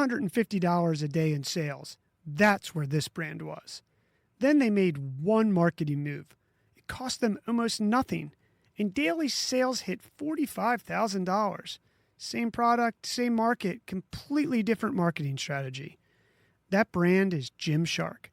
$450 a day in sales. That's where this brand was. Then they made one marketing move. It cost them almost nothing, and daily sales hit $45,000. Same product, same market, completely different marketing strategy. That brand is Gymshark.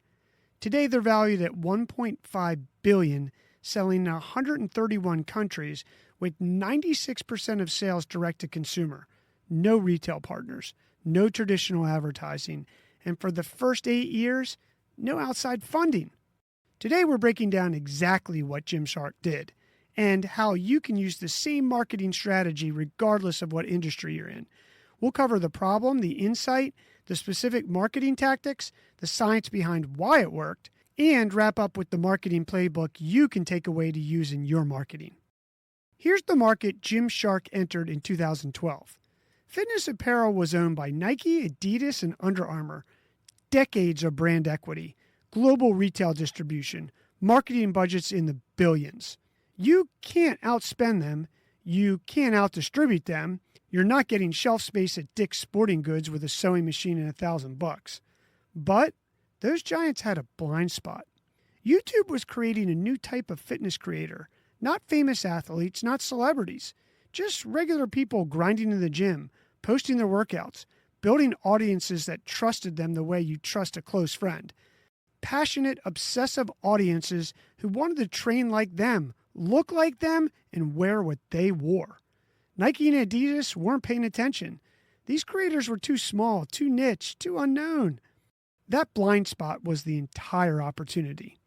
Today they're valued at $1.5 billion, selling in 131 countries with 96% of sales direct to consumer. No retail partners, no traditional advertising, and for the first 8 years, no outside funding. Today we're breaking down exactly what Gymshark did and how you can use the same marketing strategy regardless of what industry you're in. We'll cover the problem, the insight, the specific marketing tactics, the science behind why it worked, and wrap up with the marketing playbook you can take away to use in your marketing. Here's the market Gymshark entered in 2012. Fitness apparel was owned by Nike, Adidas, and Under Armour. Decades of brand equity, global retail distribution, marketing budgets in the billions. You can't outspend them. You can't outdistribute them. You're not getting shelf space at Dick's Sporting Goods with a sewing machine and $1,000. But those giants had a blind spot. YouTube was creating a new type of fitness creator, not famous athletes, not celebrities, just regular people grinding in the gym, posting their workouts, building audiences that trusted them the way you trust a close friend. Passionate, obsessive audiences who wanted to train like them, look like them, and wear what they wore. Nike and Adidas weren't paying attention. These creators were too small, too niche, too unknown. That blind spot was the entire opportunity.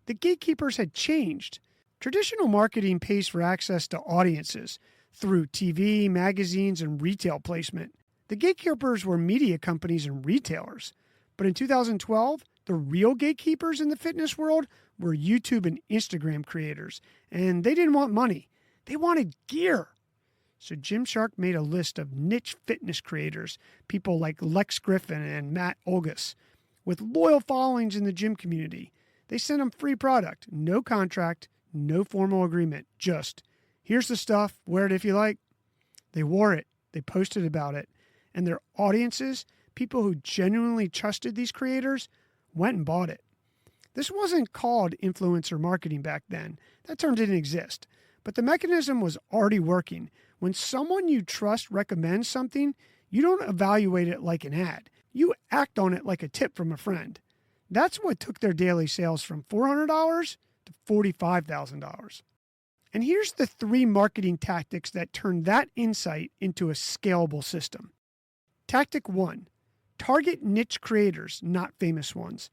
The gatekeepers had changed. Traditional marketing pays for access to audiences through TV, magazines, and retail placement. The gatekeepers were media companies and retailers. But in 2012, the real gatekeepers in the fitness world were YouTube and Instagram creators, and they didn't want money. They wanted gear. So Gymshark made a list of niche fitness creators, people like Lex Griffin and Matt Olgus, with loyal followings in the gym community. They sent them free product, no contract, no formal agreement, just, here's the stuff, wear it if you like. They wore it, they posted about it, and their audiences, people who genuinely trusted these creators, went and bought it. This wasn't called influencer marketing back then. That term didn't exist. But the mechanism was already working. When someone you trust recommends something, you don't evaluate it like an ad. You act on it like a tip from a friend. That's what took their daily sales from $400 to $45,000. And here's the 3 marketing tactics that turned that insight into a scalable system. Tactic 1, target niche creators, not famous ones.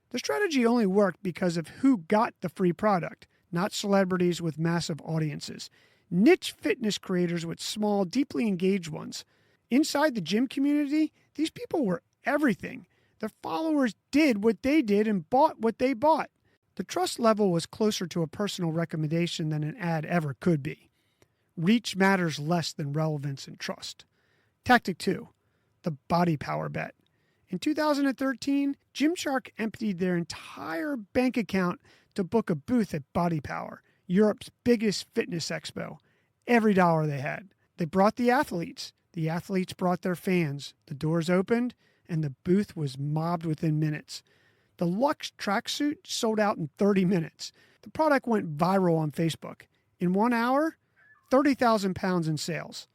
The strategy only worked because of who got the free product, not celebrities with massive audiences. Niche fitness creators with small, deeply engaged ones. Inside the gym community, these people were everything. Their followers did what they did and bought what they bought. The trust level was closer to a personal recommendation than an ad ever could be. Reach matters less than relevance and trust. Tactic 2, the body power bet. In 2013, Gymshark emptied their entire bank account to book a booth at Body Power, Europe's biggest fitness expo. Every dollar they had. They brought the athletes. The athletes brought their fans. The doors opened, and the booth was mobbed within minutes. The Luxe tracksuit sold out in 30 minutes. The product went viral on Facebook. In 1 hour, 30,000 pounds in sales.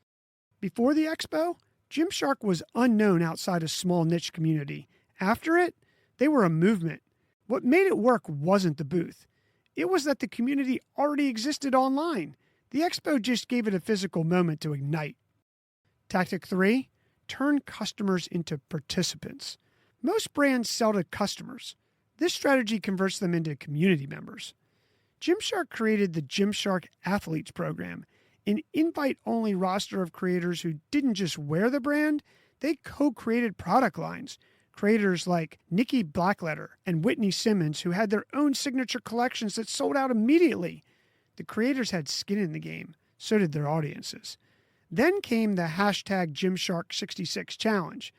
Before the expo, Gymshark was unknown outside a small niche community. After it, they were a movement. What made it work wasn't the booth. It was that the community already existed online. The expo just gave it a physical moment to ignite. Tactic 3, turn customers into participants. Most brands sell to customers. This strategy converts them into community members. Gymshark created the Gymshark Athletes Program, an invite-only roster of creators who didn't just wear the brand, they co-created product lines. Creators like Nikki Blackletter and Whitney Simmons, who had their own signature collections that sold out immediately. The creators had skin in the game, so did their audiences. Then came the hashtag Gymshark66 challenge.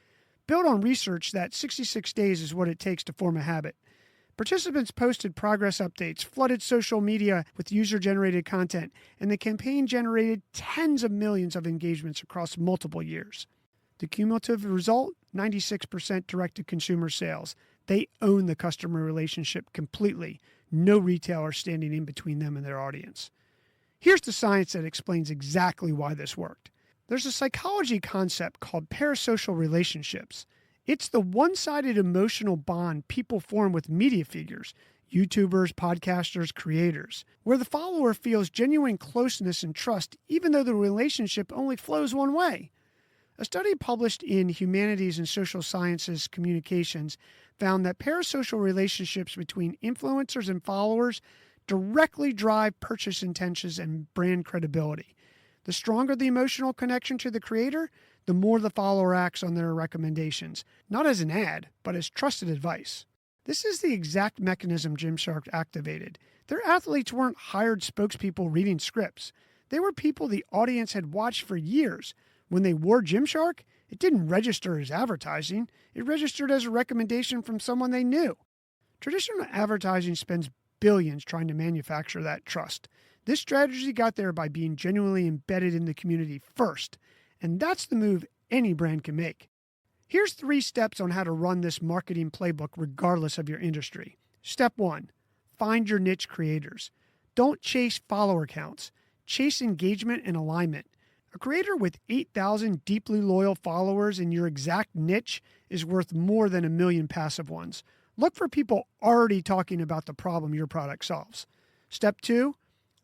Built on research that 66 days is what it takes to form a habit. Participants posted progress updates, flooded social media with user-generated content, and the campaign generated tens of millions of engagements across multiple years. The cumulative result, 96% direct-to-consumer sales. They own the customer relationship completely. No retailer standing in between them and their audience. Here's the science that explains exactly why this worked. There's a psychology concept called parasocial relationships. It's the one-sided emotional bond people form with media figures, YouTubers, podcasters, creators, where the follower feels genuine closeness and trust even though the relationship only flows one way. A study published in Humanities and Social Sciences Communications found that parasocial relationships between influencers and followers directly drive purchase intentions and brand credibility. The stronger the emotional connection to the creator, the more the follower acts on their recommendations, not as an ad, but as trusted advice. This is the exact mechanism Gymshark activated. Their athletes weren't hired spokespeople reading scripts. They were people the audience had watched for years. When they wore Gymshark, it didn't register as advertising. It registered as a recommendation from someone they knew. Traditional advertising spends billions trying to manufacture that trust. This strategy got there by being genuinely embedded in the community first, and that's the move any brand can make. Here's 3 steps on how to run this marketing playbook regardless of your industry. Step 1, find your niche creators. Don't chase follower counts. Chase engagement and alignment. A creator with 8,000 deeply loyal followers in your exact niche is worth more than 1 million passive ones. Look for people already talking about the problem your product solves. Step 2,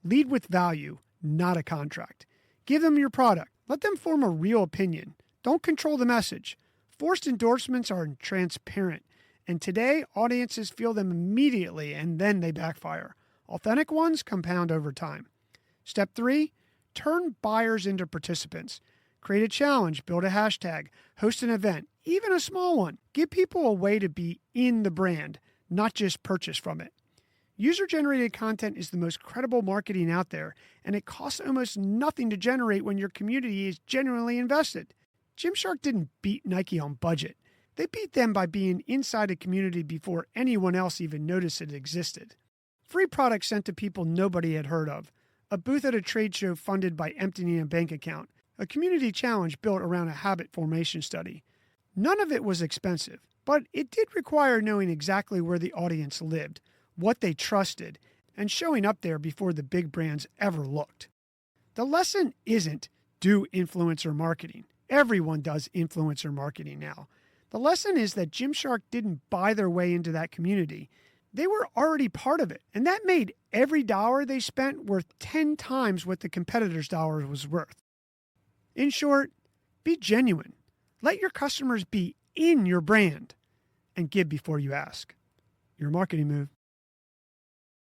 lead with value, not a contract. Give them your product. Let them form a real opinion. Don't control the message. Forced endorsements are transparent, and today audiences feel them immediately and then they backfire. Authentic ones compound over time. Step 3, turn buyers into participants. Create a challenge, build a hashtag, host an event, even a small one. Give people a way to be in the brand, not just purchase from it. User-generated content is the most credible marketing out there, and it costs almost nothing to generate when your community is genuinely invested. Gymshark didn't beat Nike on budget. They beat them by being inside a community before anyone else even noticed it existed. Free products sent to people nobody had heard of. A booth at a trade show funded by emptying a bank account. A community challenge built around a habit formation study. None of it was expensive, but it did require knowing exactly where the audience lived, what they trusted, and showing up there before the big brands ever looked. The lesson isn't do influencer marketing. Everyone does influencer marketing now. The lesson is that Gymshark didn't buy their way into that community. They were already part of it, and that made every dollar they spent worth 10 times what the competitor's dollar was worth. In short, be genuine. Let your customers be in your brand, and give before you ask. Your marketing move.